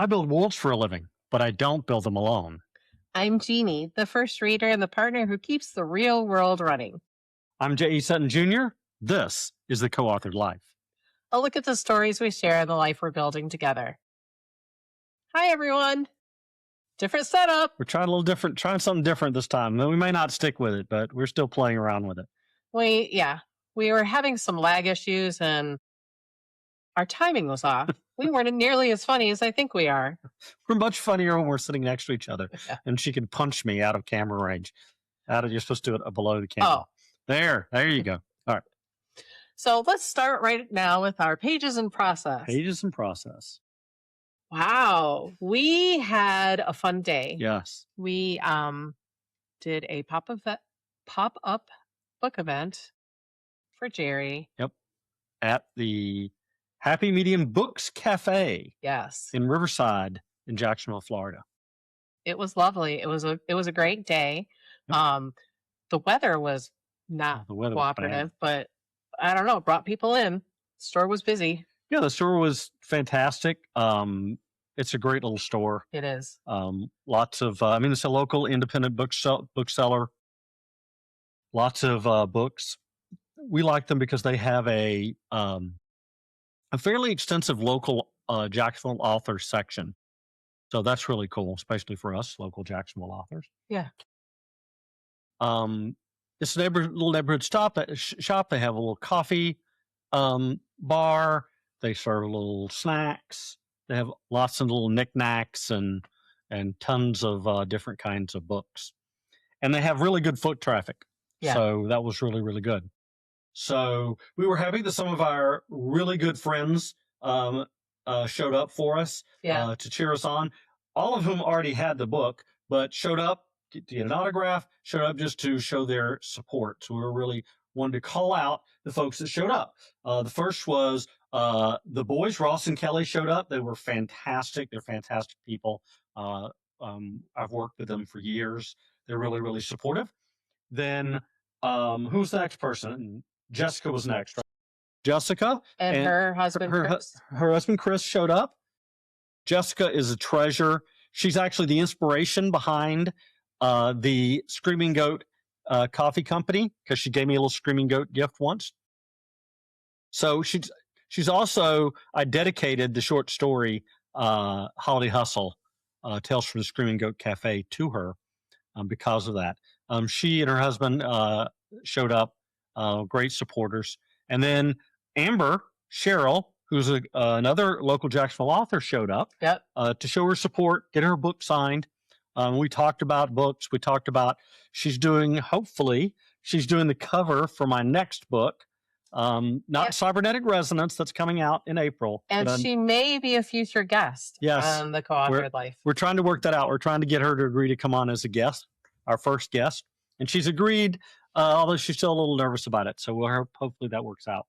I build worlds for a living, but I don't build them alone. I'm Jeannie, the first reader and the partner who keeps the real world running. I'm J.E. Sutton Jr. This is the co-authored life. A look at the stories we share and the life we're building together. Hi, everyone. Different setup. We're trying a little different, trying something different this time. We may not stick with it, but we're still playing around with it. We were having some lag issues and our timing was off. We weren't nearly as funny as I think we are. We're much funnier when we're sitting next to each other, Yeah. and she can punch me out of camera range. You're supposed to do it below the camera. Oh, There you go. All right. so let's start right now with our pages in process. Pages in process. Wow, we had a fun day. Yes. We did a pop-up book event for Jerry. Yep. At the Happy Medium Books Cafe Yes, in Riverside in Jacksonville, Florida. it was lovely. It was a great day. Yep. The weather was not The weather was bad. cooperative, but I don't know, it brought people in. Store was busy. Yeah, the store was fantastic. It's a great little store. It is. Lots of, it's a local independent bookseller. Lots of books. We like them because they have a fairly extensive local Jacksonville authors section. So that's really cool, especially for us local Jacksonville authors. Yeah. It's a little neighborhood shop. They have a little coffee bar. They serve little snacks. They have lots of little knickknacks and tons of different kinds of books. And they have really good foot traffic. Yeah. So that was really, really good. So we were happy that some of our really good friends showed up for us to cheer us on. All of whom already had the book, but showed up to get an autograph, showed up just to show their support. So we were really wanted to call out the folks that showed up. The first was the boys, Ross and Kelly, showed up. They were fantastic. They're fantastic people. I've worked with them for years. They're really, really supportive. Then who's the next person? Jessica was next, right? Jessica and her husband Chris. Her husband Chris showed up. Jessica is a treasure. She's actually the inspiration behind the Screaming Goat coffee company, because she gave me a little Screaming Goat gift once. So she's also, I dedicated the short story Holiday Hustle, Tales from the Screaming Goat Cafe, to her because of that. She and her husband showed up, great supporters. And then Amber Cheryl, who's another local Jacksonville author, showed up to show her support, get her book signed. We talked about books. We talked about hopefully she's doing the cover for my next book, Cybernetic Resonance, that's coming out in April. And she may be a future guest on the Co-authored Life. We're trying to work that out. We're trying to get her to agree to come on as a guest, our first guest. And she's agreed, although she's still a little nervous about it. So hopefully that works out.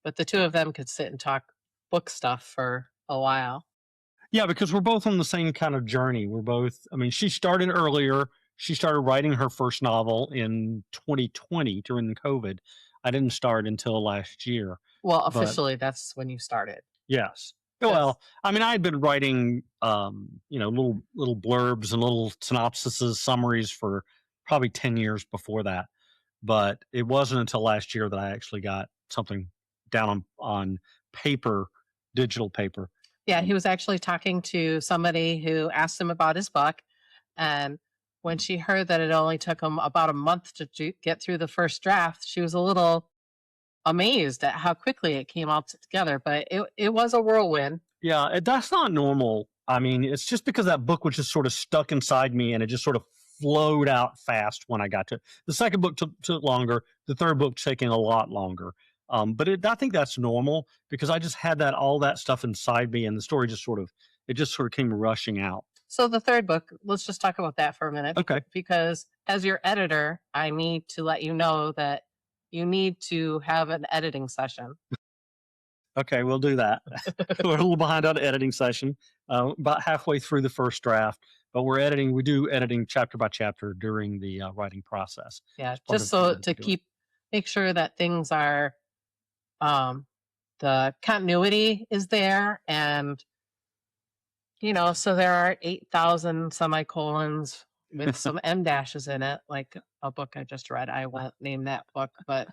But the two of them could sit and talk book stuff for a while. Yeah, because we're both on the same kind of journey. We're both, she started earlier. She started writing her first novel in 2020 during COVID. I didn't start until last year. Well, officially, that's when you started. Yes. Well, I had been writing, little blurbs and little synopsises, summaries for probably 10 years before that. But it wasn't until last year that I actually got something down on paper, digital paper. Yeah, he was actually talking to somebody who asked him about his book. And when she heard that it only took him about a month to get through the first draft, she was a little amazed at how quickly it came all together. But it was a whirlwind. Yeah, that's not normal. It's just because that book was just sort of stuck inside me, and it just sort of flowed out fast when I got to it. The second book took longer. The third book taking a lot longer. But I think that's normal, because I just had all that stuff inside me, and the story just sort of came rushing out. So the third book, let's just talk about that for a minute. Okay. Because as your editor, I need to let you know that you need to have an editing session. Okay, we'll do that. We're a little behind on the editing session, about halfway through the first draft, but we do editing chapter by chapter during the writing process. Yeah, just so to make sure that things are, the continuity is there, and So there are 8,000 semicolons with some M dashes in it, like a book I just read. I won't name that book, but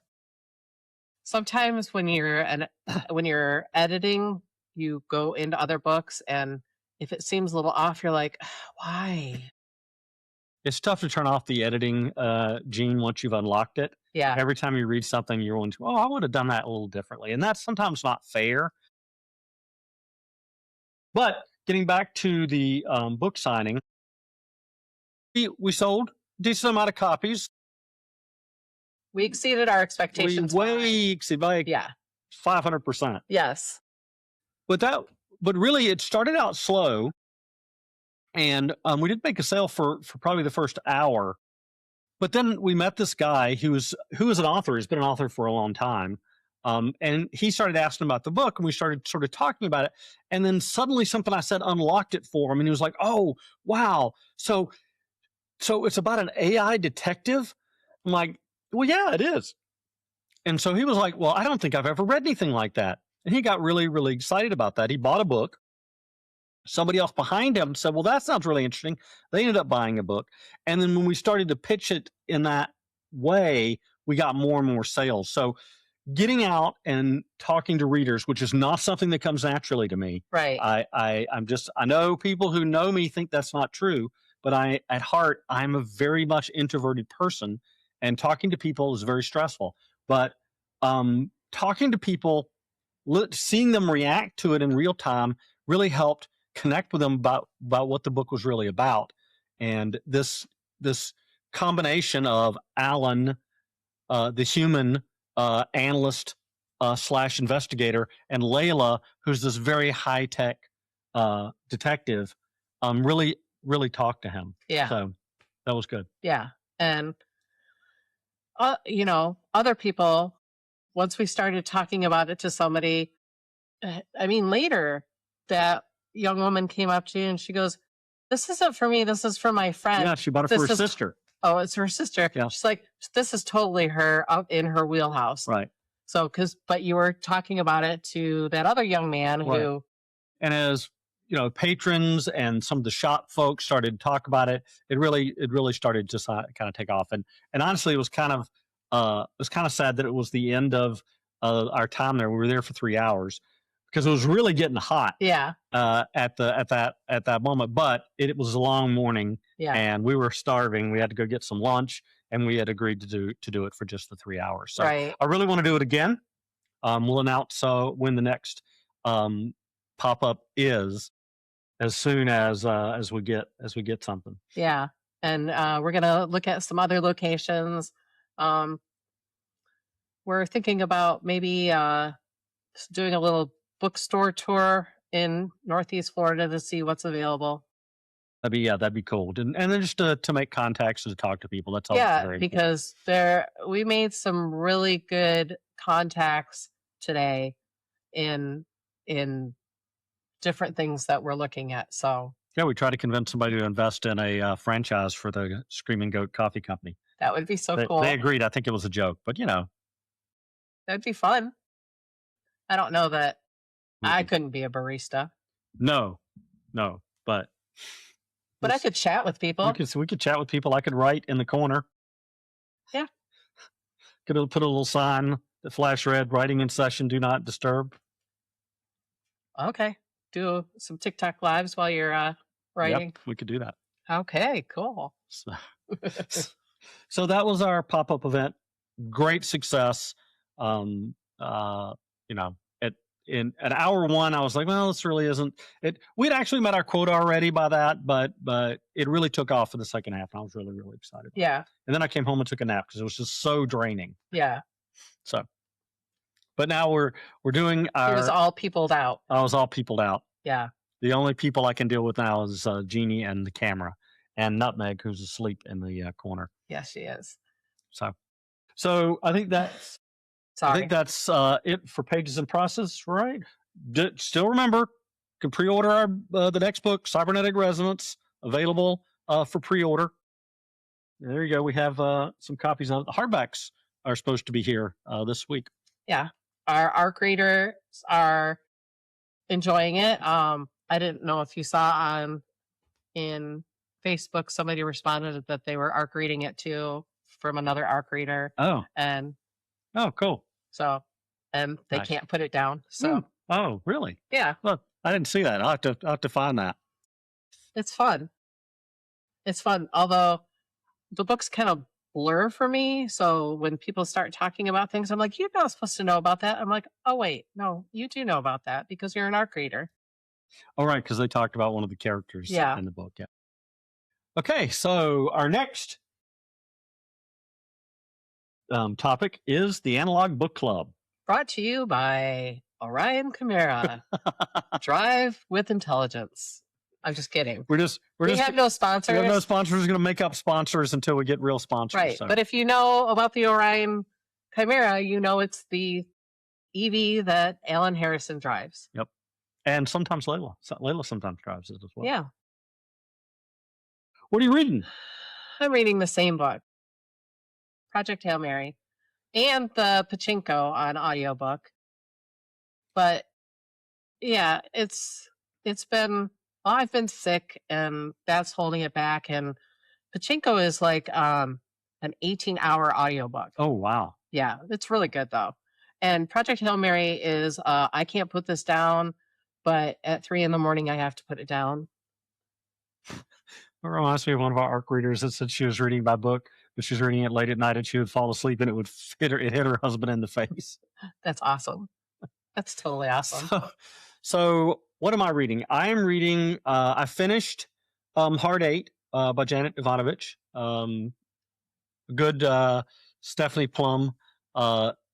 sometimes when you're editing, you go into other books, and if it seems a little off, you're like, why? It's tough to turn off the editing gene once you've unlocked it. Yeah, Every time you read something, you're going to, oh, I would have done that a little differently. And that's sometimes not fair. But getting back to the book signing, we sold a decent amount of copies. we exceeded our We expectations. way exceeded by Yeah. 500%. Yes. But really, it started out slow. And we did make a sale for probably the first hour. But then we met this guy who is an author. He's been an author for a long time. And he started asking about the book, and we started sort of talking about it. And then suddenly something I said unlocked it for him. And he was like, oh, wow. So it's about an AI detective? I'm like, well, yeah, it is. And so he was like, well, I don't think I've ever read anything like that. And he got really, really excited about that. He bought a book. Somebody else behind him said, well, that sounds really interesting. They ended up buying a book. And then when we started to pitch it in that way, we got more and more sales. So getting out and talking to readers, which is not something that comes naturally to me. Right. I know people who know me think that's not true, but at heart, I'm a very much introverted person, and talking to people is very stressful. But talking to people, seeing them react to it in real time really helped connect with them about what the book was really about. And this combination of Alan, the human analyst slash investigator, and Layla, who's this very high tech detective, really talked to him. Yeah. So that was good. Yeah. And other people, once we started talking about it to somebody, later, that young woman came up to you and she goes, this isn't for me, this is for my friend. Yeah, she bought it for her sister. Oh, it's her sister. Yeah. She's like, this is totally her, up in her wheelhouse. Right. So, but you were talking about it to that other young man who, and as patrons and some of the shop folks started to talk about it, it really started to kind of take off. And honestly, it was kind of sad that it was the end of our time there. We were there for 3 hours because it was really getting hot. Yeah. At that moment, but it was a long morning. Yeah. And we were starving. We had to go get some lunch, and we had agreed to do it for just the 3 hours. So right. I really want to do it again. We'll announce when the next pop-up is, as soon as we get something. Yeah. And we're gonna look at some other locations. We're thinking about maybe doing a little bookstore tour in Northeast Florida to see what's available. That'd be cool. And then just to make contacts and to talk to people. That's all. Yeah, because we made some really good contacts today in different things that we're looking at. So yeah, we tried to convince somebody to invest in a franchise for the Screaming Goat Coffee Company. That would be so cool. They agreed. I think it was a joke, but that'd be fun. I don't know that I couldn't be a barista. No, but I could chat with people. We could chat with people. I could write in the corner. Yeah. Could put a little sign that flash red, writing in session, do not disturb. Okay. Do some TikTok lives while you're writing. Yep, we could do that. Okay, cool. So that was our pop-up event. Great success. In at hour one, I was like, well, this really isn't it. We'd actually met our quota already by that, but it really took off for the second half, and I was really, really excited. Yeah. And then I came home and took a nap because it was just so draining. Yeah. So, but now we're doing our. It was all peopled out. I was all peopled out. Yeah. The only people I can deal with now is Jeannie and the camera, and Nutmeg, who's asleep in the corner. Yes, she is. So I think that's. Sorry. I think that's it for Pages in Process, right? Still remember, you can pre-order the next book, Cybernetic Resonance, available for pre-order. There you go. We have some copies of the hardbacks are supposed to be here this week. Yeah. Our ARC readers are enjoying it. I didn't know if you saw on in Facebook, somebody responded that they were arc reading it too from another arc reader. Oh, And cool. so, and they Nice. can't put it down. Hmm. So, Oh, really? yeah, Look, I didn't see that. I'll have to find that. it's fun. It's fun. Although the books kind of blur for me. So when people start talking about things, I'm like, you're not supposed to know about that. I'm like, oh, wait, no, you do know about that because you're an arc reader. All right, because they talked about one of the characters Yeah. in the book. Yeah. Okay, so our next topic is the Analog Book Club. Brought to you by Orion Chimera. Drive with intelligence. I'm just kidding. We have no sponsors. We have no sponsors. We're going to make up sponsors until we get real sponsors. Right. So. But if you know about the Orion Chimera, you know it's the EV that Alan Harrison drives. Yep. And sometimes Layla. Layla sometimes drives it as well. Yeah. What are you reading? I'm reading the same book, Project Hail Mary, and the Pachinko on audiobook. But yeah, it's been, well, I've been sick and that's holding it back. And Pachinko is like an 18-hour audiobook. Oh, wow. Yeah, it's really good though. And Project Hail Mary is I can't put this down, but at 3 a.m, I have to put it down. It reminds me of one of our arc readers that said she was reading my book, but she was reading it late at night and she would fall asleep and it hit her husband in the face. That's awesome. That's totally awesome. So what am I reading? I am reading, I finished Hard 8 by Janet Ivanovich. Good Stephanie Plum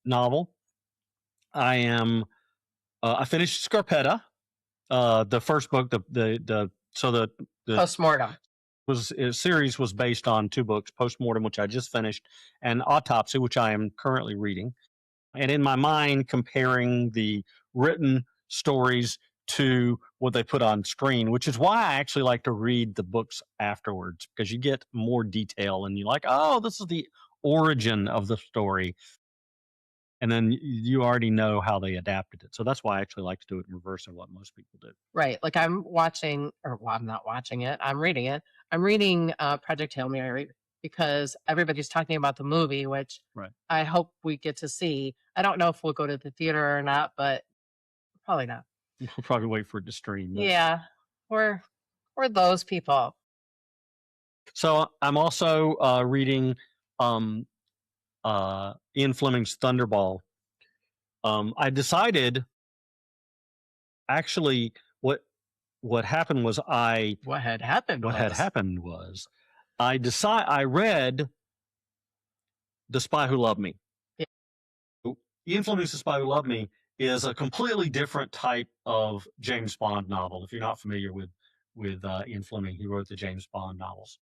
novel. I finished Scarpetta, the first book, the Postmortem. Series was based on 2 books, Postmortem, which I just finished, and Autopsy, which I am currently reading. And in my mind, comparing the written stories to what they put on screen, which is why I actually like to read the books afterwards, because you get more detail and you're like, oh, this is the origin of the story. And then you already know how they adapted it. So that's why I actually like to do it in reverse of what most people do. Right. Like I'm watching, or well, I'm not watching it. I'm reading it. I'm reading Project Hail Mary because everybody's talking about the movie, which I hope we get to see. I don't know if we'll go to the theater or not, but probably not. We'll probably wait for it to stream. But... Yeah. We're those people. So I'm also reading Ian Fleming's Thunderball. I decided, actually, what happened was I read The Spy Who Loved Me. Yeah. Ian Fleming's The Spy Who Loved Me is a completely different type of James Bond novel. If you're not familiar with Ian Fleming, he wrote the James Bond novels.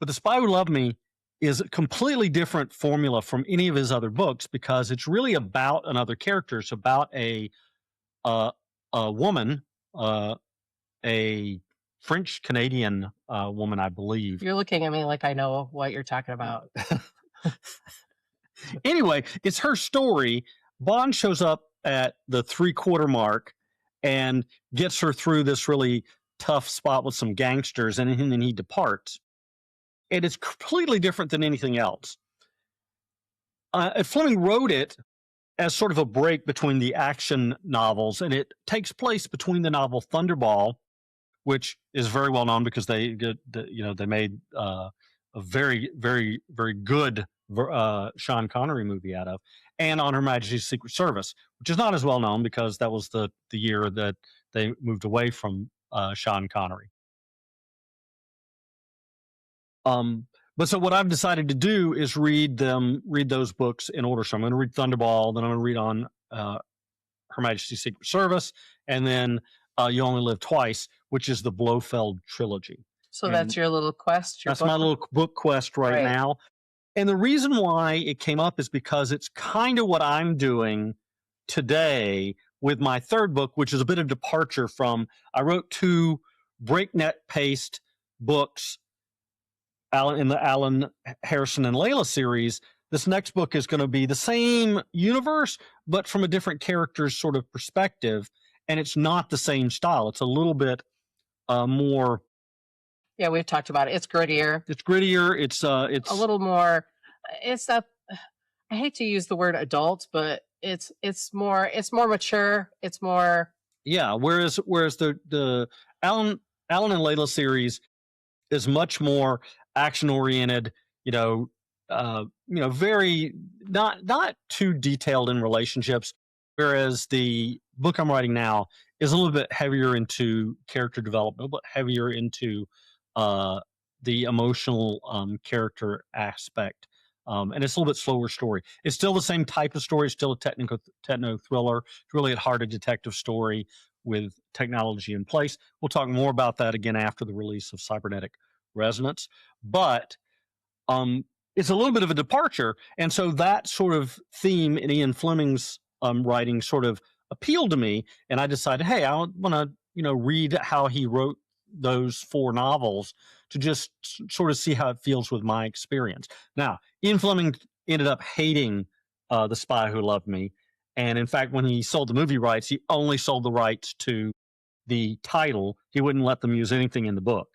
But The Spy Who Loved Me is a completely different formula from any of his other books because it's really about another character. It's about a woman, a French-Canadian woman, I believe. You're looking at me like I know what you're talking about. Anyway, it's her story. Bond shows up at the 3/4 mark and gets her through this really tough spot with some gangsters, and then he departs. And it's completely different than anything else. Fleming wrote it as sort of a break between the action novels, and it takes place between the novel Thunderball, which is very well known because they made a very, very, very good Sean Connery movie out of, and On Her Majesty's Secret Service, which is not as well known because that was the year that they moved away from Sean Connery. But so what I've decided to do is read those books in order. So I'm going to read Thunderball, then I'm going to read on Her Majesty's Secret Service, and then You Only Live Twice, which is the Blofeld trilogy. So that's your little quest? That's my little book quest right now. And the reason why it came up is because it's kind of what I'm doing today with my third book, which is a bit of departure from, I wrote 2 breakneck-paced books in the Alan Harrison and Layla series. This next book is going to be the same universe, but from a different character's sort of perspective. and it's not the same style. It's a little bit more. Yeah, we've talked about it. It's grittier. It's grittier. It's a little more. It's not. I hate to use the word adult, but it's more mature. It's more. Yeah. Whereas the Alan and Layla series is much more action oriented. Very not too detailed in relationships. Whereas the book I'm writing now is a little bit heavier into character development, a little bit heavier into the emotional character aspect. And it's a little bit slower story. It's still the same type of story. It's still a techno thriller. It's really at heart a detective story with technology in place. We'll talk more about that again after the release of Cybernetic Resonance. But it's a little bit of a departure. And so that sort of theme in Ian Fleming's writing sort of appealed to me. And I decided, hey, I want to, read how he wrote those 4 novels to just sort of see how it feels with my experience. Now, Ian Fleming ended up hating The Spy Who Loved Me. And in fact, when he sold the movie rights, he only sold the rights to the title. He wouldn't let them use anything in the book.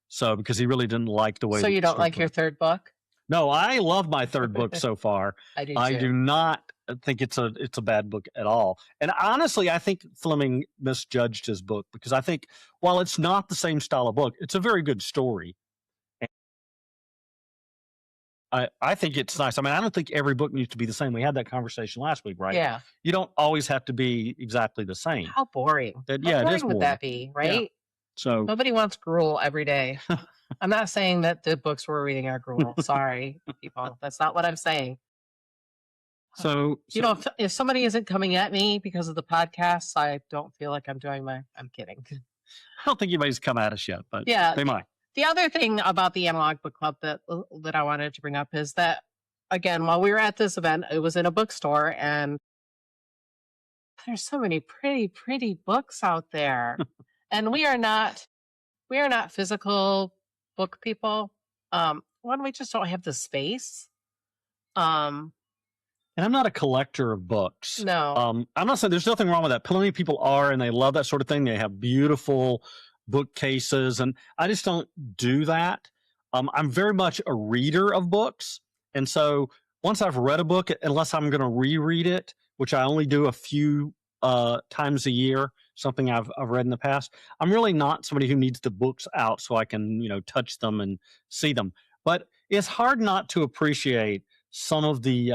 So, because he really didn't like the way. So you don't like your third book? No, I love my third book so far. I do not think it's a bad book at all. And honestly, I think Fleming misjudged his book because I think while it's not the same style of book, it's a very good story. I think it's nice. I mean, I don't think every book needs to be the same. We had that conversation last week, right? Yeah. You don't always have to be exactly the same. How boring. How boring it is boring. Would that be, right? Yeah. So nobody wants gruel every day. I'm not saying that the books we're reading are gruel. Sorry, people. That's not what I'm saying. So if somebody isn't coming at me because of the podcast, I don't feel like I'm kidding. I don't think anybody's come at us yet, but yeah, they might. The other thing about the Analog Book Club that I wanted to bring up is that, again, while we were at this event, it was in a bookstore, and there's so many pretty books out there. And we are not physical book people. One, we just don't have the space. And I'm not a collector of books. No. I'm not saying there's nothing wrong with that. Plenty of people are, and they love that sort of thing. They have beautiful bookcases, and I just don't do that. I'm very much a reader of books. And so once I've read a book, unless I'm going to reread it, which I only do a few times a year, something I've read in the past, I'm really not somebody who needs the books out so I can, touch them and see them. But it's hard not to appreciate some of the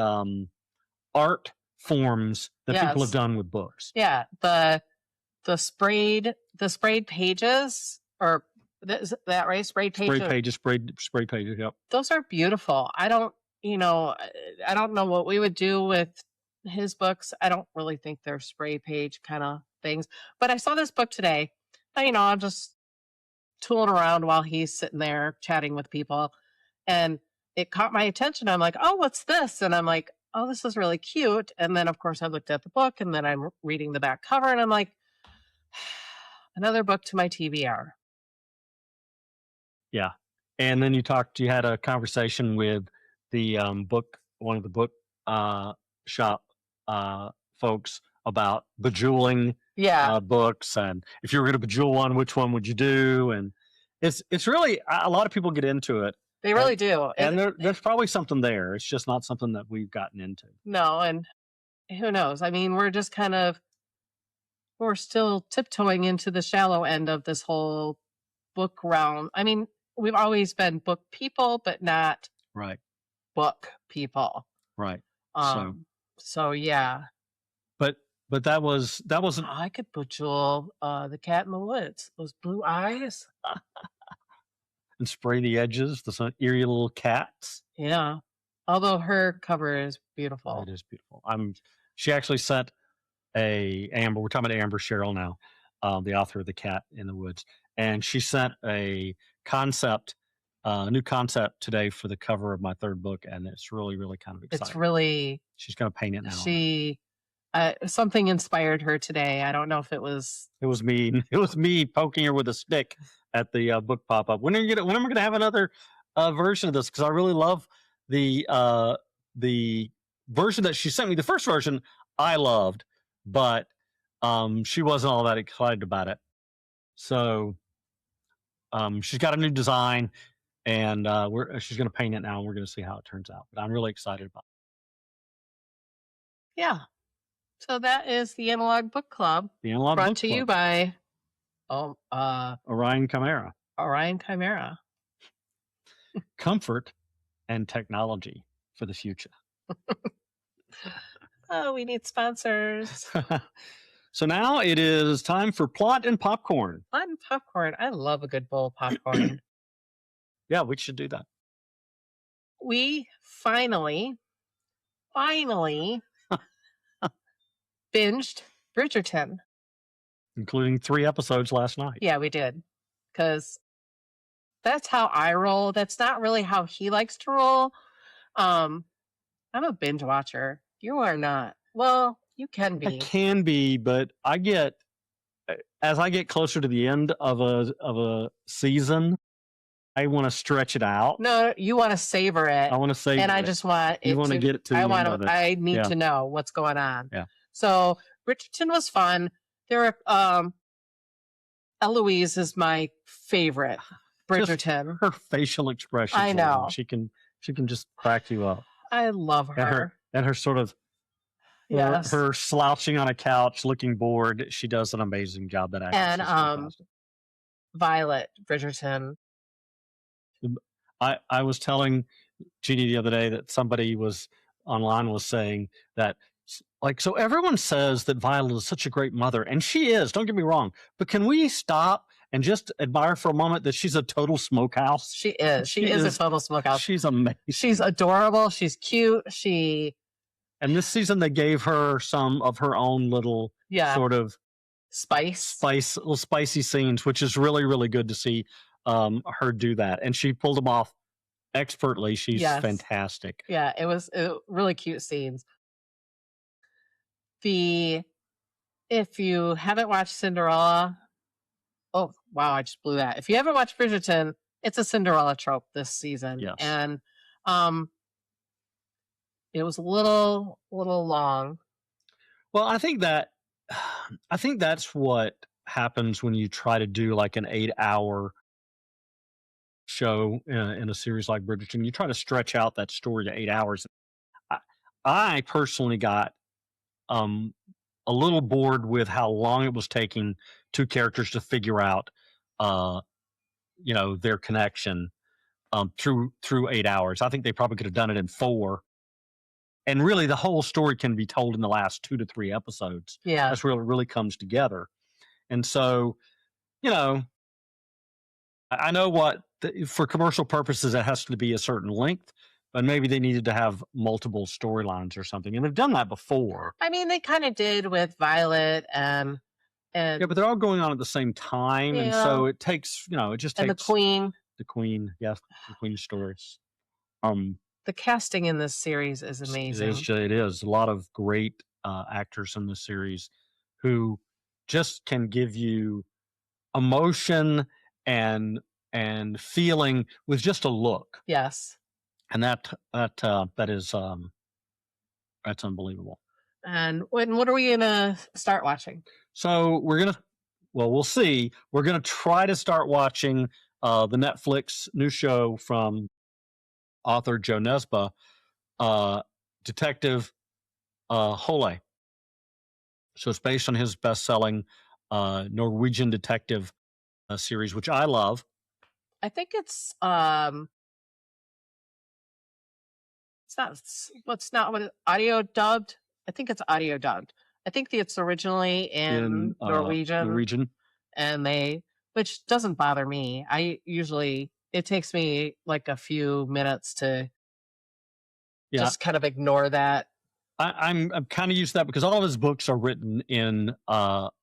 art forms that people have done with books. Yeah, the sprayed pages, or is that right? Sprayed pages. Sprayed pages. Yep. Those are beautiful. I don't know what we would do with his books. I don't really think they're spray page kind of things. But I saw this book today. I'm just tooling around while he's sitting there chatting with people, and it caught my attention. I'm like, oh, what's this? And I'm like, oh, this is really cute. And then, of course, I looked at the book, and then I'm reading the back cover, and I'm like, another book to my TBR. Yeah. And then you had a conversation with the one of the book shop folks about bejeweling books. And if you were going to bejewel one, which one would you do? And it's really, a lot of people get into it. They really do. And there's probably something there. It's just not something that we've gotten into. No. And who knows? I mean, we're just we're still tiptoeing into the shallow end of this whole book realm. I mean, we've always been book people, but not book people. Right. So yeah. But that wasn't. I could bejewel the cat in the woods. Those blue eyes. And spray the edges, the eerie little cats. Yeah. Although her cover is beautiful. It is beautiful. She actually sent Amber. We're talking about Amber Sherrill now, the author of The Cat in the Woods, and she sent a new concept today for the cover of my third book, and it's really, really kind of exciting. She's going to paint it now. Something inspired her today. I don't know if it was. It was me. It was me poking her with a stick at the book pop up. When am I going to have another version of this? Because I really love the version that she sent me. The first version I loved, but she wasn't all that excited about it. So she's got a new design, and she's going to paint it now, and we're going to see how it turns out. But I'm really excited about Yeah. So that is the Analog Book Club, the Analog brought Book to you Club. by Orion Chimera. Orion Chimera. Comfort and technology for the future. Oh, we need sponsors. So now it is time for plot and popcorn. Plot and popcorn. I love a good bowl of popcorn. Yeah, we should do that. We finally binged Bridgerton. Including 3 episodes last night. Yeah, we did. Because that's how I roll. That's not really how he likes to roll. I'm a binge watcher. You are not. Well, you can be. I can be, but as I get closer to the end of a season, I want to stretch it out. No, you want to savor it. I want to savor and I it. just want You want to get it to the end of it. I need to know what's going on. Yeah. So Bridgerton was fun. There are Eloise is my favorite. Bridgerton. Her facial expressions. I know. She can just crack you up. I love her. And her sort of yes. her slouching on a couch looking bored. She does an amazing job. That actress. And Violet Bridgerton. I was telling Jeannie the other day that somebody was online was saying that, like, so everyone says that Violet is such a great mother, and she is, don't get me wrong, but can we stop and just admire for a moment that she's a total smokehouse? She is. She is a total smokehouse. She's amazing. She's adorable. She's cute. And this season they gave her some of her own little sort of little spicy scenes, which is really, really good to see her do that. And she pulled them off expertly. She's fantastic. Yeah, it was really cute scenes. If you haven't watched Cinderella, oh wow, I just blew that. If you haven't watched Bridgerton, it's a Cinderella trope this season. Yes. And it was a little long. Well, I think that's what happens when you try to do like an 8-hour show in a series like Bridgerton. You try to stretch out that story to 8 hours. I personally got a little bored with how long it was taking 2 characters to figure out their connection through 8 hours. I think they probably could have done it in 4. And really the whole story can be told in the last 2 to 3 episodes. Yeah. That's where it really comes together. And so, I know for commercial purposes, it has to be a certain length, but maybe they needed to have multiple storylines or something. And they've done that before. I mean, they kind of did with Violet and yeah, but they're all going on at the same time. And so it takes, it just takes. And the Queen, yes, the Queen stories. The casting in this series is amazing. It is. A lot of great actors in this series who just can give you emotion and feeling with just a look. Yes. And that is that's unbelievable. And what are we gonna start watching? So we'll see. We're gonna try to start watching the Netflix new show from author Joe Nesba, Detective Hole. So it's based on his best-selling Norwegian detective series, which I love. I think it's not audio dubbed. I think it's audio dubbed. I think it's originally in Norwegian. And which doesn't bother me. It takes me like a few minutes to just kind of ignore that. I'm kind of used to that because all of his books are written in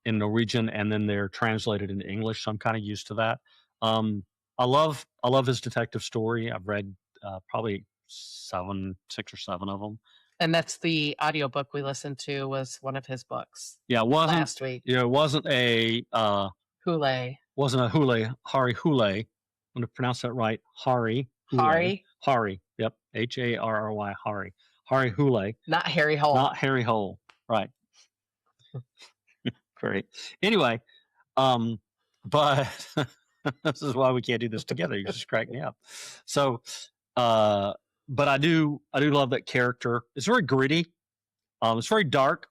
Norwegian and then they're translated into English. So I'm kind of used to that. I love his detective story. I've read probably 6 or 7 of them. And that's the audiobook we listened to was one of his books. Yeah, it wasn't last week. Yeah, it wasn't a Hule. Wasn't a Hule. Hari Hule. I'm going to pronounce that right. Hari. Hule. Hari. Yep. Harry. Hari. Hari Hule. Not Harry Hole. Not Harry Hole. Right. Great. Anyway, um, but this is why we can't do this together. You just crack me up. So, but I do love that character. It's very gritty. It's very dark.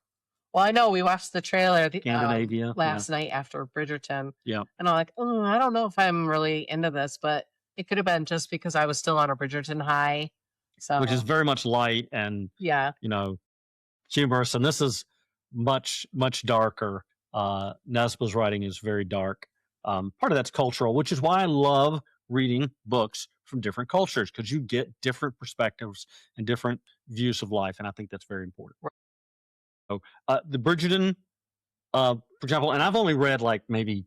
Well, I know we watched the trailer Scandinavia, last night after Bridgerton. Yeah. And I'm like, oh, I don't know if I'm really into this, but it could have been just because I was still on a Bridgerton high. So, which is very much light and yeah, humorous. And this is much darker. Nesba's writing is very dark. Part of that's cultural, which is why I love reading books from different cultures, because you get different perspectives and different views of life, and I think that's very important. So, the Bridgerton, for example, and I've only read like maybe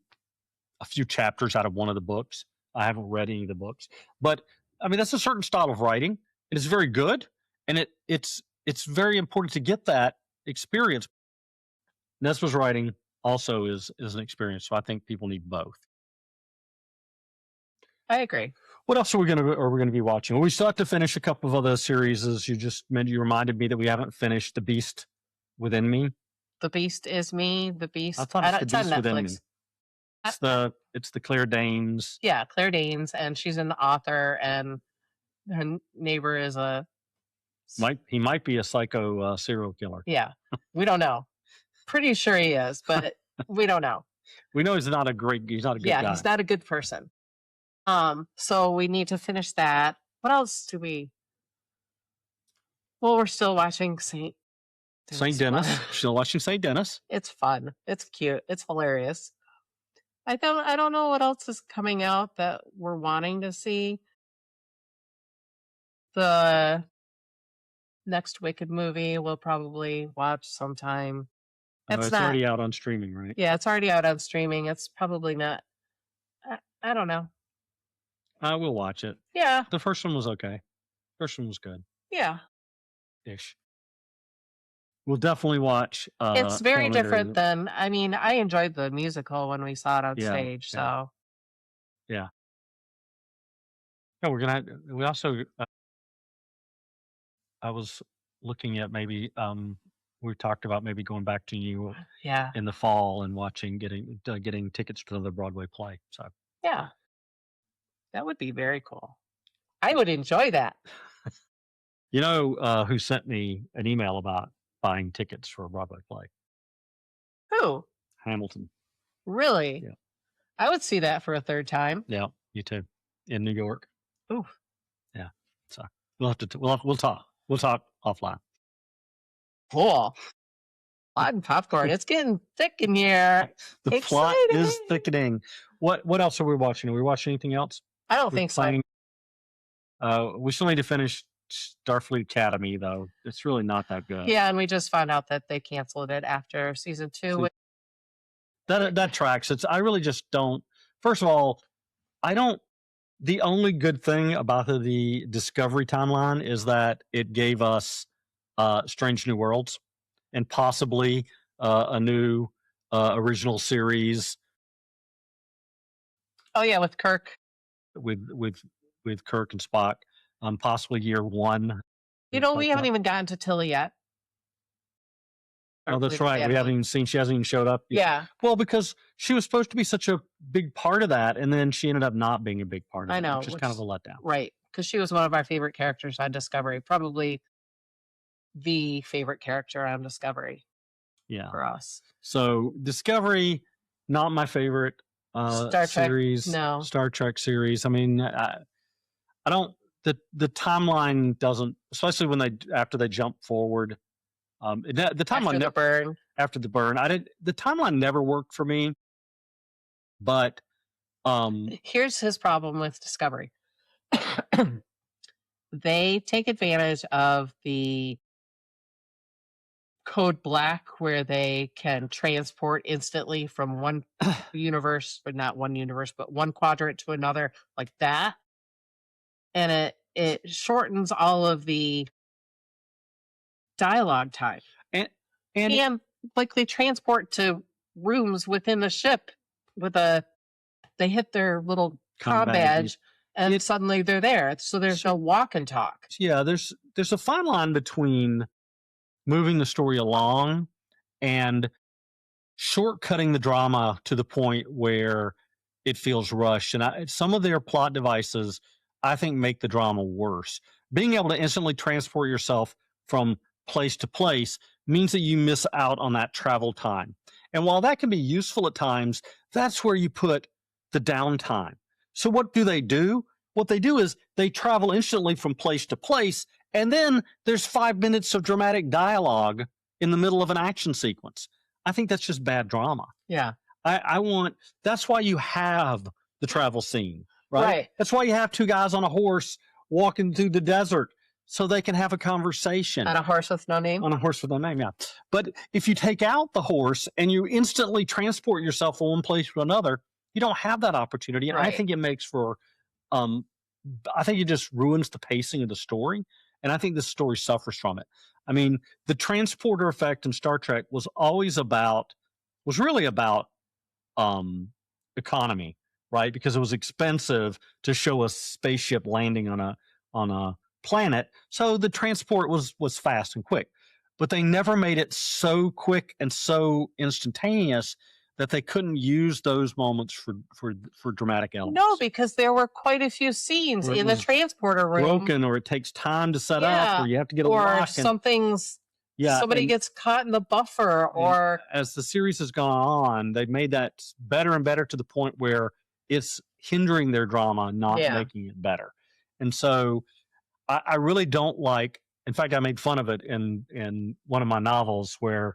a few chapters out of one of the books. I haven't read any of the books, but I mean that's a certain style of writing. It is very good, and it's very important to get that experience. Nesba's writing also is an experience, so I think people need both. I agree. What else are we gonna be watching? Well, we still have to finish a couple of other series. As you just mentioned, you reminded me that we haven't finished The Beast Within Me. The Beast is Me. The Beast. I thought it's The Beast on Within Me. Netflix. It's the Claire Danes. Yeah, Claire Danes, and she's an author, and her neighbor is He might be a psycho serial killer. Yeah, we don't know. Pretty sure he is, but we don't know. We know he's not a good guy. Yeah, he's not a good person. So we need to finish that. What else do we? Well, we're still watching Saint Dennis. Still watching Saint Dennis. It's fun. It's cute. It's hilarious. I don't know what else is coming out that we're wanting to see. The next Wicked movie we'll probably watch sometime. It's already out on streaming, right? Yeah, it's already out on streaming. It's probably not. I don't know. I will watch it. Yeah. The first one was okay. First one was good. Yeah. Ish. We'll definitely watch. It's very different than. I mean, I enjoyed the musical when we saw it on stage. Yeah. So. Yeah. No, we also. I was looking at maybe. We talked about maybe going back to you. Yeah. In the fall and getting tickets to the Broadway play. So. Yeah. That would be very cool. I would enjoy that. You know who sent me an email about buying tickets for a Broadway play? Who? Hamilton. Really? Yeah. I would see that for a third time. Yeah, you too. In New York. Ooh. Yeah. So we'll have to. We'll talk. We'll talk offline. Cool. Plot and popcorn. It's getting thick in here. The plot is thickening. What else are we watching? Are we watching anything else? I don't think so. We still need to finish Starfleet Academy, though. It's really not that good. Yeah, and we just found out that they canceled it after season 2. That tracks. I really just don't. First of all, I don't. The only good thing about the Discovery timeline is that it gave us Strange New Worlds and possibly a new original series. Oh yeah, with Kirk. With Kirk and Spock, possibly year 1. We haven't even gotten to Tilly yet. Oh, that's right. We haven't even seen. She hasn't even showed up yet. Yeah. Well, because she was supposed to be such a big part of that, and then she ended up not being a big part of it. I know, which is kind of a letdown. Right, because she was one of our favorite characters on Discovery. Probably the favorite character on Discovery. Yeah. For us. So Discovery, not my favorite Star series. Trek, no. Star Trek series. I mean, I don't. The timeline doesn't, especially when after they jump forward. The timeline after the burn. The timeline never worked for me. But here's his problem with Discovery. They take advantage of the code black, where they can transport instantly from one universe, but not one universe, but one quadrant to another, like that. And it shortens all of the dialogue time. And like they transport to rooms within the ship they hit their little comm badge and suddenly they're there. So there's no walk and talk. Yeah, there's a fine line between moving the story along and shortcutting the drama to the point where it feels rushed. And some of their plot devices, I think, make the drama worse. Being able to instantly transport yourself from place to place means that you miss out on that travel time. And while that can be useful at times, that's where you put the downtime. So what do? What they do is they travel instantly from place to place, and then there's 5 minutes of dramatic dialogue in the middle of an action sequence. I think that's just bad drama. Yeah. That's why you have the travel scene, right? Right. That's why you have two guys on a horse walking through the desert so they can have a conversation. On a horse with no name? On a horse with no name, yeah. But if you take out the horse and you instantly transport yourself from one place to another, you don't have that opportunity. And I think it makes for, I think it just ruins the pacing of the story. And I think the story suffers from it. I mean, the transporter effect in Star Trek was really about economy, right? Because it was expensive to show a spaceship landing on a planet, so the transport was fast and quick. But they never made it so quick and so instantaneous that they couldn't use those moments for dramatic elements. No, because there were quite a few scenes in the transporter room broken, or it takes time to set up, or you have to get a lock, or somebody gets caught in the buffer, or as the series has gone on, they've made that better and better to the point where it's hindering their drama, not making it better. And so I really don't like. In fact, I made fun of it in one of my novels, where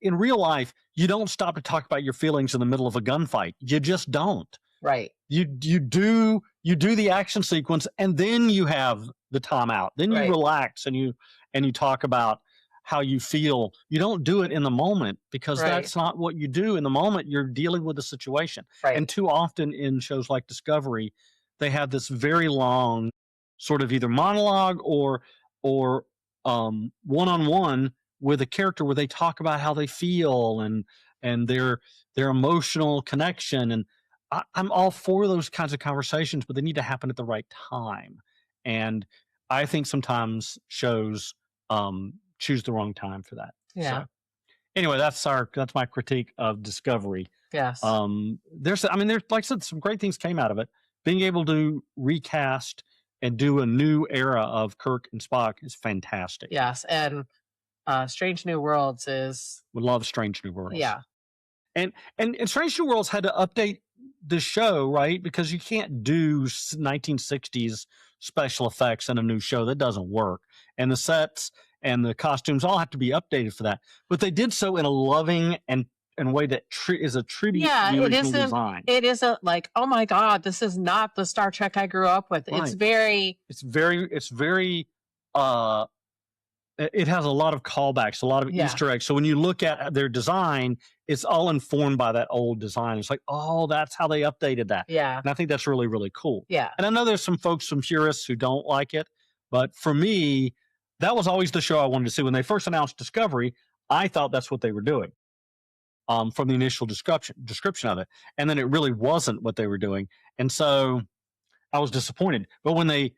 in real life, you don't stop to talk about your feelings in the middle of a gunfight. You just don't. Right. You do the action sequence, and then you have the time out. Then you relax and you talk about how you feel. You don't do it in the moment, because that's not what you do in the moment. You're dealing with the situation. Right. And too often in shows like Discovery, they have this very long sort of either monologue or one-on-one with a character, where they talk about how they feel and their emotional connection. And I'm all for those kinds of conversations, but they need to happen at the right time. And I think sometimes shows choose the wrong time for that. Yeah. So, anyway, that's my critique of Discovery. Yes. There's like I said, some great things came out of it. Being able to recast and do a new era of Kirk and Spock is fantastic. Yes, and Strange New Worlds is. Would love Strange New Worlds. Yeah. And Strange New Worlds had to update the show, right? Because you can't do 1960s special effects in a new show. That doesn't work. And the sets and the costumes all have to be updated for that. But they did so in a loving and way that is a tribute to the original design. It isn't like, oh my God, this is not the Star Trek I grew up with. Right. It's very it has a lot of callbacks, a lot of Easter eggs. So when you look at their design, it's all informed by that old design. It's like, oh, that's how they updated that. Yeah. And I think that's really, really cool. Yeah. And I know there's some purists who don't like it, but for me, that was always the show I wanted to see. When they first announced Discovery, I thought that's what they were doing. From the initial description of it. And then it really wasn't what they were doing. And so I was disappointed. But when they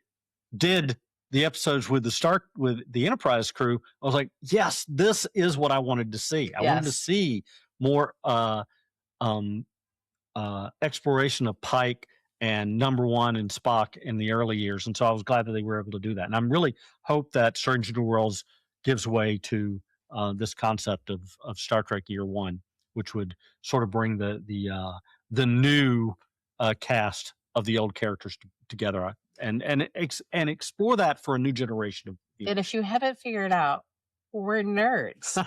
did the episodes with the Enterprise crew, I was like, yes, this is what I wanted to see. I wanted to see more exploration of Pike and Number One and Spock in the early years. And so I was glad that they were able to do that. And I'm really hope that Strange New Worlds gives way to this concept of Star Trek Year One, which would sort of bring the new cast of the old characters together and explore that for a new generation of viewers. And if you haven't figured out, we're nerds.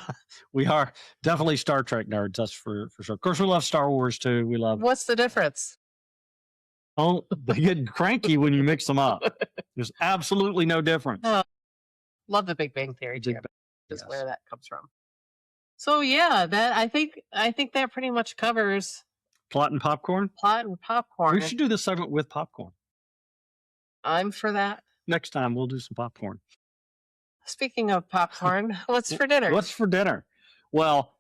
We are definitely Star Trek nerds. That's for sure. Of course, we love Star Wars too. We love. What's the difference? Oh, they get cranky when you mix them up. There's absolutely no difference. Love the Big Bang Theory too. Is where that comes from. So yeah, that I think that pretty much covers plot and popcorn. We should do this segment with popcorn. I'm for that. Next time we'll do some popcorn. Speaking of popcorn, what's for dinner? What's for dinner? Well,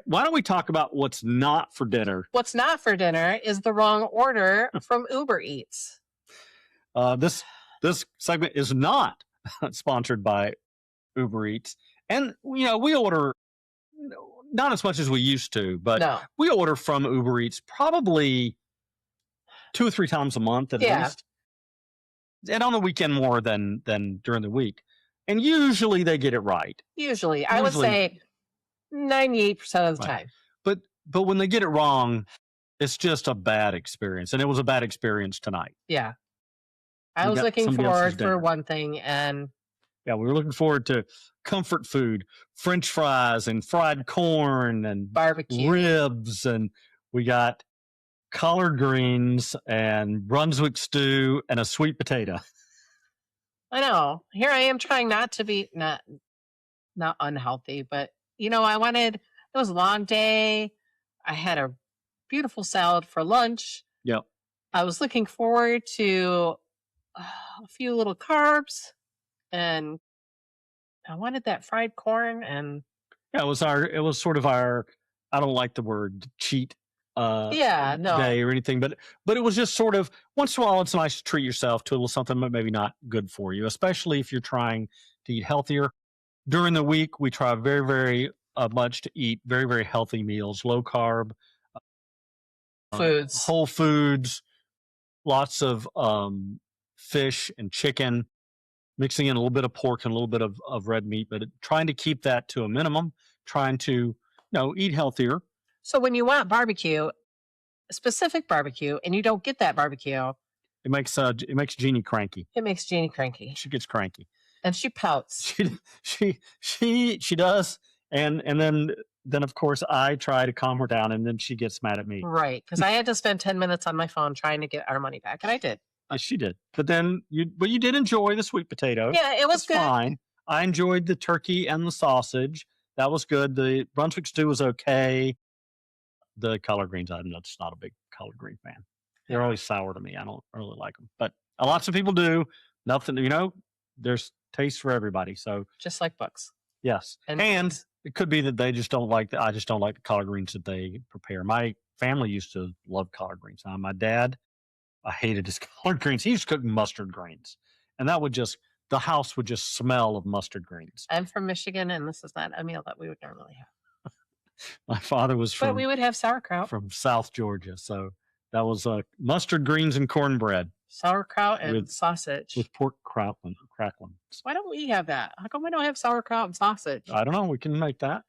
why don't we talk about what's not for dinner? What's not for dinner is the wrong order from Uber Eats. This segment is not sponsored by Uber Eats. And, we order not as much as we used to, but No. we order from Uber Eats probably 2 or 3 times a month at Yeah. least, and on the weekend more than during the week. And usually they get it right. Usually, I would Usually, say 98% of the right. time. But when they get it wrong, it's just a bad experience, and it was a bad experience tonight. Yeah. I We was got looking somebody else's forward for dinner. one thing, and Yeah, we were looking forward to comfort food, French fries and fried corn and barbecue. ribs, and we got collard greens and Brunswick stew and a sweet potato. I know. Here I am trying not to be not unhealthy, but it was a long day. I had a beautiful salad for lunch. Yep. I was looking forward to a few little carbs, and I wanted that fried corn, and Yeah, it was sort of our, I don't like the word cheat yeah, no. day or anything, but it was just sort of once in a while it's nice to treat yourself to a little something that maybe not good for you, especially if you're trying to eat healthier. During the week, we try very, very much to eat very, very healthy meals, low carb, Foods. whole foods, lots of fish and chicken, mixing in a little bit of pork and a little bit of red meat, but trying to keep that to a minimum, trying to eat healthier. So when you want barbecue, specific barbecue, and you don't get that barbecue, It makes Jeannie cranky. it makes Jeannie cranky, She gets cranky. and she pouts. She does, and then of course I try to calm her down, and then she gets mad at me. Right, because I had to spend 10 minutes on my phone trying to get our money back, and I did. She did, but you did enjoy the sweet potato. Yeah, it was good. Fine. I enjoyed the turkey and the sausage. That was good. The Brunswick stew was okay. The collard greens, I'm just not a big collard green fan. They're always sour to me. I don't really like them, but lots of people do. Nothing, there's taste for everybody. So Just like books. yes, and it could be that they just don't like I just don't like the collard greens that they prepare. My family used to love collard greens. My dad, I hated his collard greens. He used to cook mustard greens, and the house would just smell of mustard greens. I'm from Michigan, and this is not a meal that we would normally have. My father was But we would have sauerkraut. from South Georgia, so that was mustard greens and cornbread Sauerkraut and sausage. with pork cracklings. Why don't we have that? How come we don't have sauerkraut and sausage? I don't know. We can make that.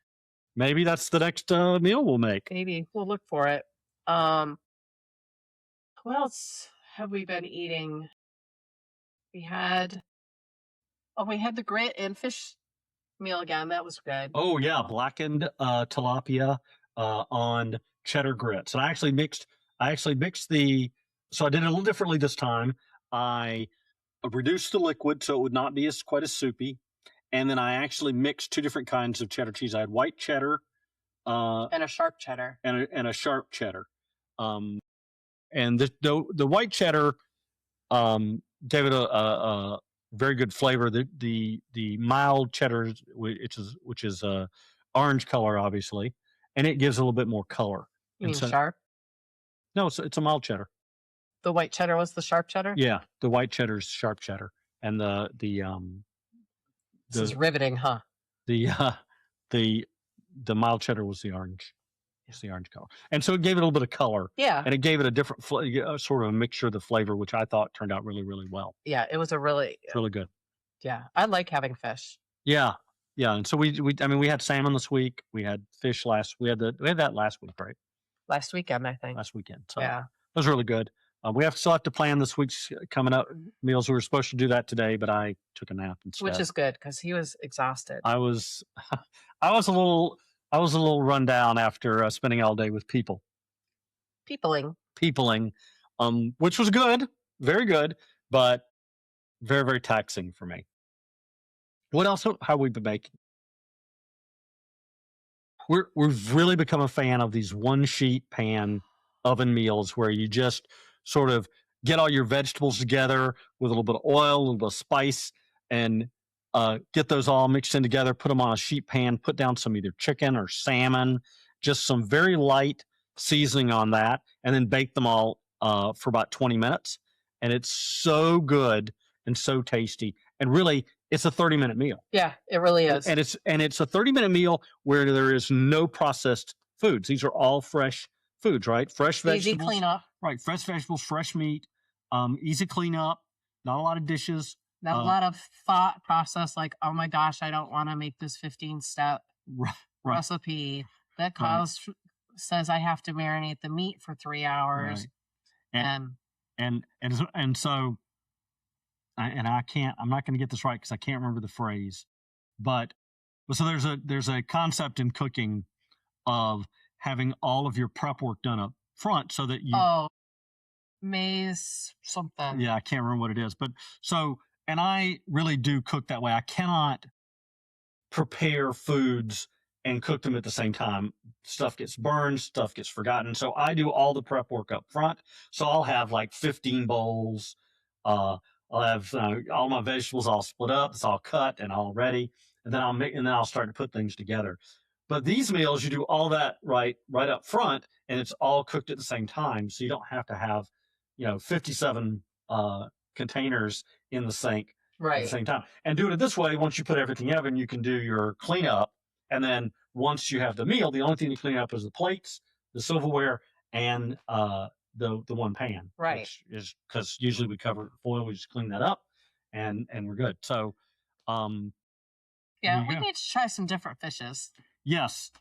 Maybe that's the next meal we'll make. Maybe we'll look for it. What else have we been eating? We had the grit and fish meal again. That was good. Oh yeah, blackened tilapia on cheddar grits. And I actually mixed so I did it a little differently this time. I reduced the liquid so it would not be quite as soupy. And then I actually mixed 2 different kinds of cheddar cheese. I had white cheddar and a sharp cheddar. And a sharp cheddar. And the white cheddar gave it a very good flavor. The mild cheddar, which is orange color, obviously, and it gives a little bit more color. You mean sharp? No, it's a mild cheddar. The white cheddar was the sharp cheddar? Yeah, the white cheddar is sharp cheddar, and this is riveting, huh? The mild cheddar was the orange. It's the orange color, and so it gave it a little bit of color. Yeah, and it gave it a different sort of a mixture of the flavor, which I thought turned out really, really well. Yeah, it was really good. Yeah, I like having fish. Yeah, and so we we had salmon this week. We had fish we had that last week, right? Last weekend, I think. Last weekend. So yeah, it was really good. We still have to plan this week's coming up meals. We were supposed to do that today, but I took a nap instead. Which is good because he was exhausted. I was a little run down after spending all day with peopling, which was good, very good, but very, very taxing for me. What else have we been making? We've really become a fan of these one sheet pan oven meals where you just sort of get all your vegetables together with a little bit of oil, a little bit of spice, and get those all mixed in together, put them on a sheet pan, put down some either chicken or salmon, just some very light seasoning on that, and then bake them all for about 20 minutes. And it's so good and so tasty. And really, it's a 30-minute meal. Yeah, it really is. And it's a 30-minute meal where there is no processed foods. These are all fresh foods, right? Fresh vegetables. Easy cleanup. Right. Fresh vegetables, fresh meat, easy cleanup, not a lot of dishes. Not a lot of thought process like, oh my gosh, I don't want to make this 15-step recipe that says I have to marinate the meat for 3 hours. Right. And so I'm not going to get this right because I can't remember the phrase, but so there's a concept in cooking of having all of your prep work done up front so that you maize something. Yeah, I can't remember what it is, but and I really do cook that way. I cannot prepare foods and cook them at the same time. Stuff gets burned, stuff gets forgotten. So I do all the prep work up front. So I'll have like 15 bowls. I'll have all my vegetables all split up. It's all cut and all ready. And then I'll start to put things together. But these meals, you do all that right up front, and it's all cooked at the same time. So you don't have to have 57 containers in the sink at the same time. And doing it this way, once you put everything in, you can do your cleanup. And then once you have the meal, the only thing you clean up is the plates, the silverware, and the one pan. Right. Which is because usually we cover it with foil, we just clean that up, and we're good. So, yeah, we need to try some different fishes. Yes,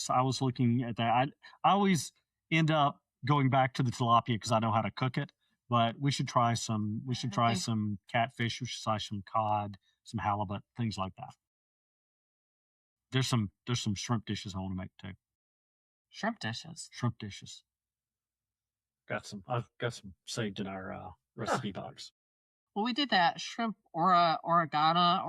I was looking at that. I always end up going back to the tilapia because I know how to cook it. But we should try some. We should try some catfish. We should try some cod, some halibut, things like that. There's some shrimp dishes I want to make too. Shrimp dishes. Shrimp dishes. I've got some saved in our recipe box. Well, we did that shrimp organa.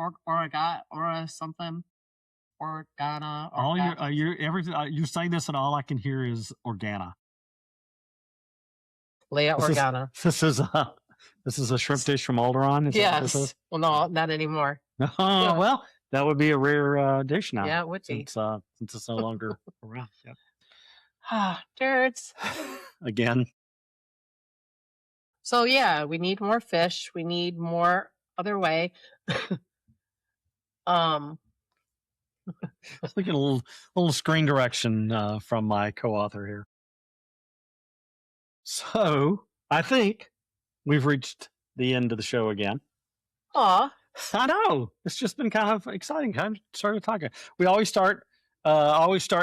All you're saying this, and all I can hear is organa. Leia organa. This is a shrimp dish from Alderaan. Yes. Well, no, not anymore. Well, that would be a rare dish now. Yeah, it would be. Since it's no longer around. Yep. Nerds. Again. So yeah, we need more fish. We need more other way. I was thinking a little screen direction from my co-author here. So I think we've reached the end of the show again. Aw. I know. It's just been kind of exciting. Kind of started talking. We always start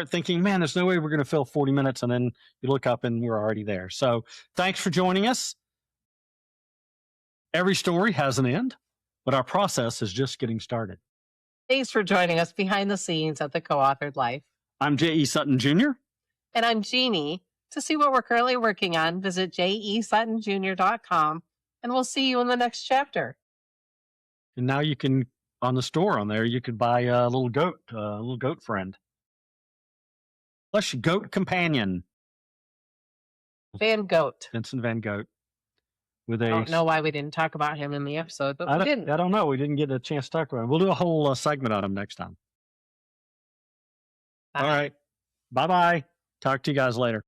thinking, man, there's no way we're going to fill 40 minutes. And then you look up and we're already there. So thanks for joining us. Every story has an end, but our process is just getting started. Thanks for joining us behind the scenes at the Co-Authored Life. I'm J.E. Sutton Jr. And I'm Jeannie. To see what we're currently working on, visit JESuttonJr.com, and we'll see you in the next chapter. And now you can, on the store on there, you could buy a little goat friend. Plus your goat companion. Van Goat. Vincent Van Goat. I don't know why we didn't talk about him in the episode, but we didn't. I don't know. We didn't get a chance to talk about him. We'll do a whole segment on him next time. All right. Bye-bye. Talk to you guys later.